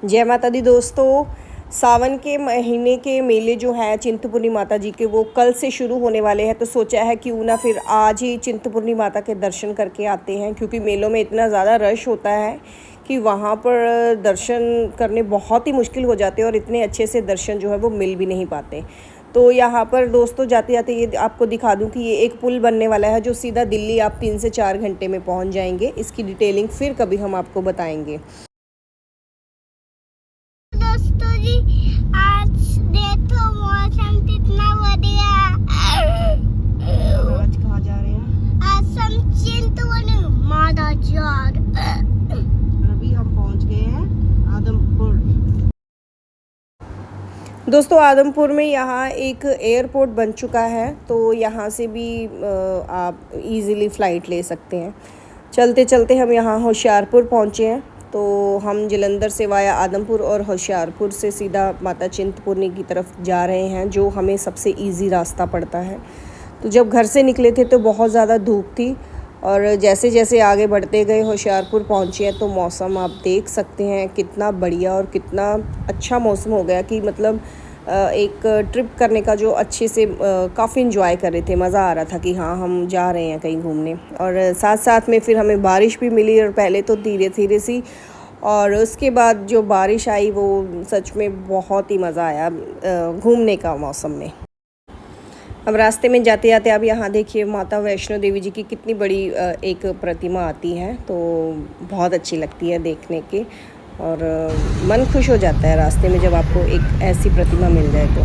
जय माता दी दोस्तों। सावन के महीने के मेले जो हैं चिंतपूर्णी माता जी के, वो कल से शुरू होने वाले हैं। तो सोचा है क्यों ना फिर आज ही चिंतपूर्णी माता के दर्शन करके आते हैं, क्योंकि मेलों में इतना ज़्यादा रश होता है कि वहाँ पर दर्शन करने बहुत ही मुश्किल हो जाते हैं और इतने अच्छे से दर्शन जो है वो मिल भी नहीं पाते। तो यहाँ पर दोस्तों जाते जाते ये आपको दिखा दूँ कि ये एक पुल बनने वाला है जो सीधा दिल्ली आप 3 से 4 घंटे में पहुँच जाएंगे। इसकी डिटेलिंग फिर कभी हम आपको बताएंगे। दोस्तों जी, आज देखो मौसम कितना बढ़िया। आज कहाँ जा रहे हैं? आज हम चिंतपूर्णी माता जी अभी हम पहुंच गए हैं आदमपुर। दोस्तों आदमपुर में यहाँ एक एयरपोर्ट बन चुका है, तो यहाँ से भी आप इजीली फ़्लाइट ले सकते हैं। चलते चलते हम यहाँ होशियारपुर पहुँचे हैं। तो हम जलंधर से वाया आदमपुर और होशियारपुर से सीधा माता चिंतपूर्णी की तरफ जा रहे हैं, जो हमें सबसे इजी रास्ता पड़ता है। तो जब घर से निकले थे तो बहुत ज़्यादा धूप थी, और जैसे जैसे आगे बढ़ते गए होशियारपुर पहुँचे हैं तो मौसम आप देख सकते हैं कितना बढ़िया और कितना अच्छा मौसम हो गया कि मतलब एक ट्रिप करने का जो अच्छे से काफ़ी इन्जॉय कर रहे थे। मज़ा आ रहा था कि हाँ हम जा रहे हैं कहीं घूमने। और साथ साथ में फिर हमें बारिश भी मिली, और पहले तो धीरे धीरे सी, और उसके बाद जो बारिश आई वो सच में बहुत ही मज़ा आया घूमने का मौसम में। अब रास्ते में जाते जाते अब यहाँ देखिए माता वैष्णो देवी जी की कितनी बड़ी एक प्रतिमा आती है, तो बहुत अच्छी लगती है देखने के, और मन खुश हो जाता है रास्ते में जब आपको एक ऐसी प्रतिमा मिल जाए तो।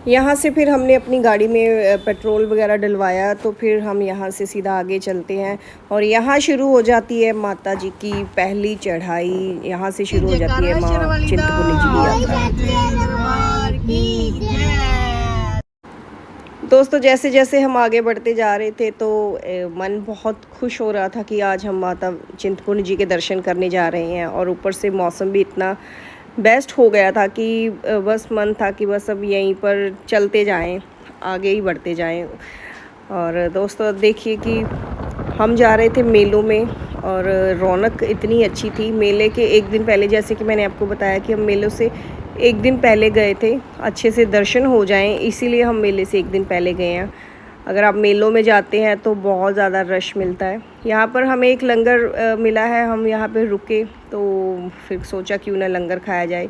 यहाँ से फिर हमने अपनी गाड़ी में पेट्रोल वगैरह डलवाया, तो फिर हम यहाँ से सीधा आगे चलते हैं, और यहाँ शुरू हो जाती है माता जी की पहली चढ़ाई। यहाँ से शुरू हो जाती है माँ चिंतपूर्णी जी की यात्रा। दोस्तों जैसे जैसे हम आगे बढ़ते जा रहे थे तो मन बहुत खुश हो रहा था कि आज हम माता चिंतपूर्णी जी के दर्शन करने जा रहे हैं, और ऊपर से मौसम भी इतना बेस्ट हो गया था कि बस मन था कि बस अब यहीं पर चलते जाएं, आगे ही बढ़ते जाएं। और दोस्तों देखिए कि हम जा रहे थे मेलों में, और रौनक इतनी अच्छी थी। मेले के एक दिन पहले, जैसे कि मैंने आपको बताया कि हम मेलों से एक दिन पहले गए थे, अच्छे से दर्शन हो जाएं, इसीलिए हम मेले से एक दिन पहले गए हैं। अगर आप मेलों में जाते हैं तो बहुत ज़्यादा रश मिलता है। यहाँ पर हमें एक लंगर मिला है, हम यहाँ पे रुके तो फिर सोचा क्यों ना लंगर खाया जाए।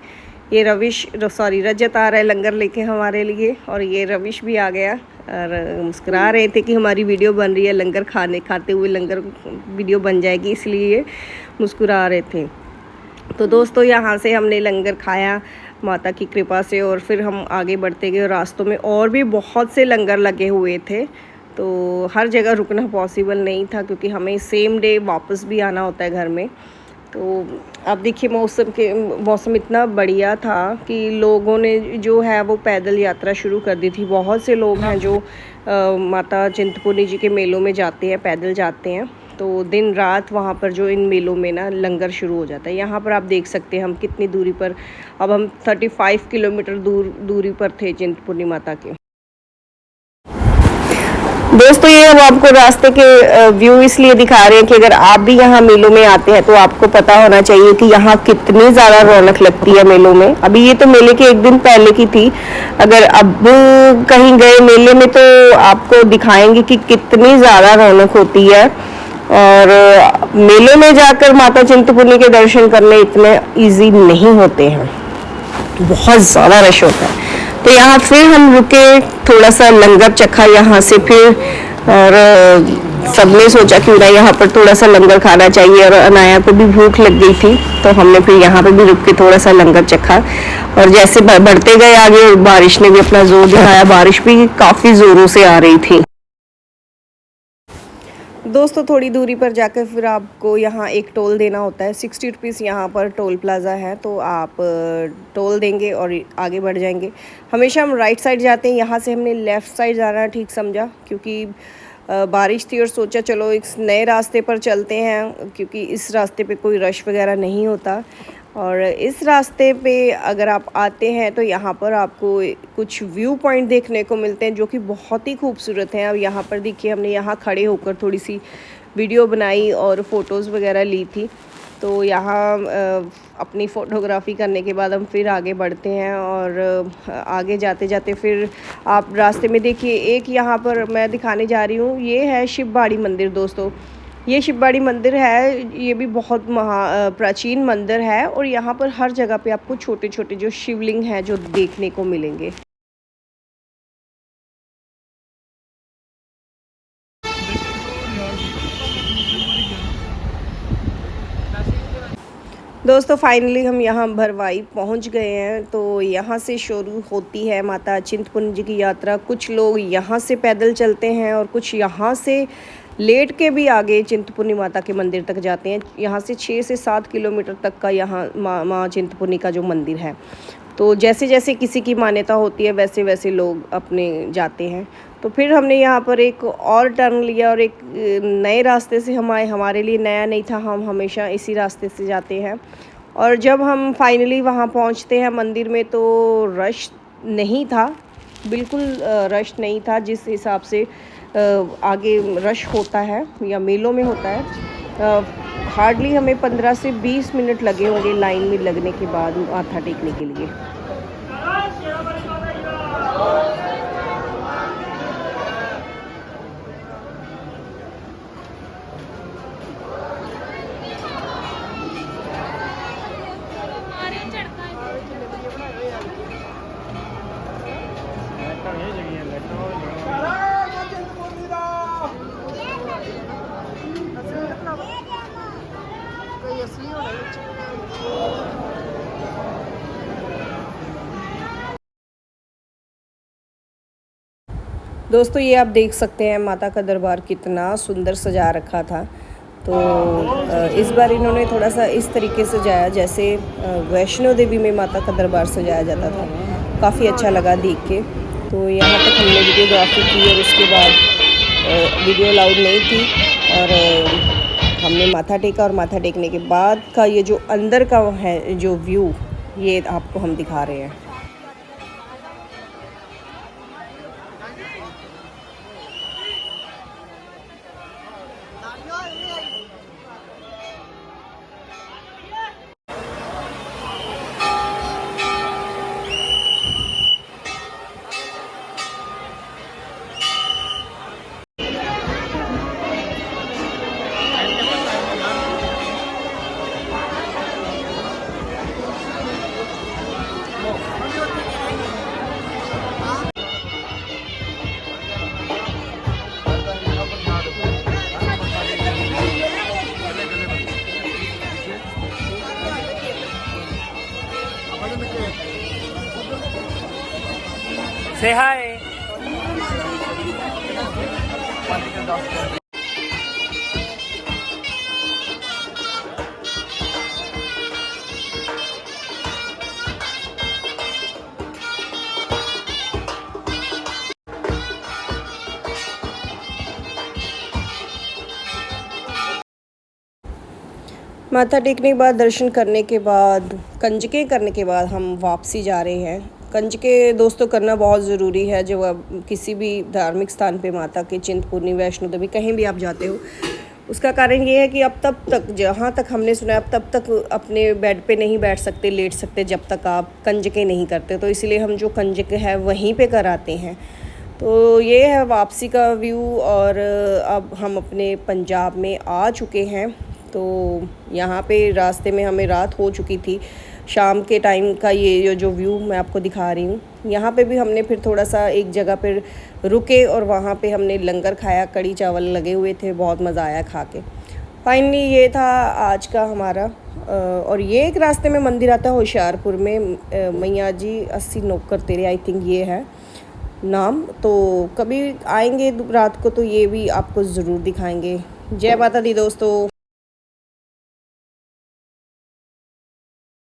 ये रजत आ रहा है लंगर लेके हमारे लिए, और ये रविश भी आ गया और मुस्कुरा रहे थे कि हमारी वीडियो बन रही है, लंगर खाते हुए लंगर वीडियो बन जाएगी, इसलिए मुस्कुरा रहे थे। तो दोस्तों यहाँ से हमने लंगर खाया माता की कृपा से, और फिर हम आगे बढ़ते गए। रास्तों में और भी बहुत से लंगर लगे हुए थे, तो हर जगह रुकना पॉसिबल नहीं था क्योंकि हमें सेम डे वापस भी आना होता है घर में। तो अब देखिए मौसम इतना बढ़िया था कि लोगों ने जो है वो पैदल यात्रा शुरू कर दी थी। बहुत से लोग हैं जो माता चिंतपूर्णी जी के मेलों में जाते हैं, पैदल जाते हैं। तो दिन रात वहाँ पर जो इन मेलों में ना लंगर शुरू हो जाता है। यहाँ पर आप देख सकते हैं हम कितनी दूरी पर, अब हम 35 किलोमीटर दूरी पर थे चिंतपूर्णी माता के। दोस्तों ये हम आपको रास्ते के व्यू इसलिए दिखा रहे हैं कि अगर आप भी यहाँ मेलों में आते हैं तो आपको पता होना चाहिए कि यहाँ कितनी ज़्यादा रौनक लगती है मेलों में। अभी ये तो मेले के एक दिन पहले की थी, अगर अब कहीं गए मेले में तो आपको दिखाएंगे कि कितनी ज़्यादा रौनक होती है। और मेले में जाकर माता चिंतपूर्णी के दर्शन करने इतने इजी नहीं होते हैं, बहुत ज़्यादा रश होता है। तो यहाँ फिर हम रुके, थोड़ा सा लंगर चखा यहाँ से फिर, और सबने सोचा क्यों ना यहाँ पर थोड़ा सा लंगर खाना चाहिए, और अनाया को भी भूख लग गई थी, तो हमने फिर यहाँ पे भी रुक के थोड़ा सा लंगर चखा। और जैसे बढ़ते गए आगे, बारिश ने भी अपना जोर दिखाया, बारिश भी काफ़ी ज़ोरों से आ रही थी। दोस्तों थोड़ी दूरी पर जाकर फिर आपको यहाँ एक टोल देना होता है। 60 रुपीज़ यहाँ पर टोल प्लाज़ा है, तो आप टोल देंगे और आगे बढ़ जाएंगे। हमेशा हम राइट साइड जाते हैं, यहाँ से हमने लेफ़्ट साइड जाना ठीक समझा क्योंकि बारिश थी, और सोचा चलो इस नए रास्ते पर चलते हैं क्योंकि इस रास्ते पे कोई रश वगैरह नहीं होता। और इस रास्ते पे अगर आप आते हैं तो यहाँ पर आपको कुछ व्यू पॉइंट देखने को मिलते हैं जो कि बहुत ही खूबसूरत हैं। अब यहाँ पर देखिए, हमने यहाँ खड़े होकर थोड़ी सी वीडियो बनाई और फ़ोटोज़ वगैरह ली थी। तो यहाँ अपनी फ़ोटोग्राफ़ी करने के बाद हम फिर आगे बढ़ते हैं और आगे जाते जाते फिर आप रास्ते में देखिए, एक यहाँ पर मैं दिखाने जा रही हूँ, ये है शिवबाड़ी मंदिर दोस्तों। ये शिवबाड़ी मंदिर है, ये भी बहुत प्राचीन मंदिर है और यहाँ पर हर जगह पे आपको छोटे छोटे जो शिवलिंग हैं जो देखने को मिलेंगे। दोस्तों फाइनली हम यहाँ भरवाई पहुँच गए हैं। तो यहाँ से शुरू होती है माता चिंतपूर्णी जी की यात्रा। कुछ लोग यहाँ से पैदल चलते हैं और कुछ यहाँ से लेट के भी आगे चिंतपूर्णी माता के मंदिर तक जाते हैं। यहाँ से 6 से 7 किलोमीटर तक का यहाँ माँ चिंतपूर्णी का जो मंदिर है। तो जैसे जैसे किसी की मान्यता होती है वैसे वैसे लोग अपने जाते हैं। तो फिर हमने यहाँ पर एक और टर्न लिया और एक नए रास्ते से हम आए। हमारे लिए नया नहीं था, हम हमेशा इसी रास्ते से जाते हैं। और जब हम फाइनली वहाँ पहुँचते हैं मंदिर में तो रश नहीं था, बिल्कुल रश नहीं था जिस हिसाब से आगे रश होता है या मेलों में होता है। हार्डली हमें 15 से 20 मिनट लगे होंगे लाइन में लगने के बाद माथा टेकने के लिए। दोस्तों ये आप देख सकते हैं माता का दरबार कितना सुंदर सजा रखा था। तो इस बार इन्होंने थोड़ा सा इस तरीके से सजाया जैसे वैष्णो देवी में माता का दरबार सजाया जाता था। काफ़ी अच्छा लगा देख के। तो यहाँ तक हमने वीडियोग्राफी की और उसके बाद वीडियो अलाउड नहीं थी और हमने माथा टेका। और माथा टेकने के बाद का ये जो अंदर का है जो व्यू, ये आपको हम दिखा रहे हैं। Say hi. माथा टेकने के बाद, दर्शन करने के बाद, कंजकें करने के बाद हम वापसी जा रहे हैं। कंजकें दोस्तों करना बहुत ज़रूरी है जब आप किसी भी धार्मिक स्थान पे माता के चिंतपूर्णी, वैष्णो देवी कहीं भी आप जाते हो। उसका कारण ये है कि अब तब तक, जहाँ तक हमने सुना, अब तब तक अपने बेड पे नहीं बैठ सकते, लेट सकते जब तक आप कंजकें नहीं करते। तो इसलिए हम जो कंजकें है वहीं पे कराते हैं। तो ये है वापसी का व्यू। और अब हम अपने पंजाब में आ चुके हैं। तो यहाँ पे रास्ते में हमें रात हो चुकी थी। शाम के टाइम का ये जो व्यू मैं आपको दिखा रही हूँ। यहाँ पे भी हमने फिर थोड़ा सा एक जगह पर रुके और वहाँ पे हमने लंगर खाया। कड़ी चावल लगे हुए थे, बहुत मज़ा आया खा के। फाइनली ये था आज का हमारा। और ये एक रास्ते में मंदिर आता है होशियारपुर में, मैया जी 80 नौकर तेरे, आई थिंक ये है नाम। तो कभी आएंगे रात को तो ये भी आपको ज़रूर दिखाएंगे। जय माता दी दोस्तों।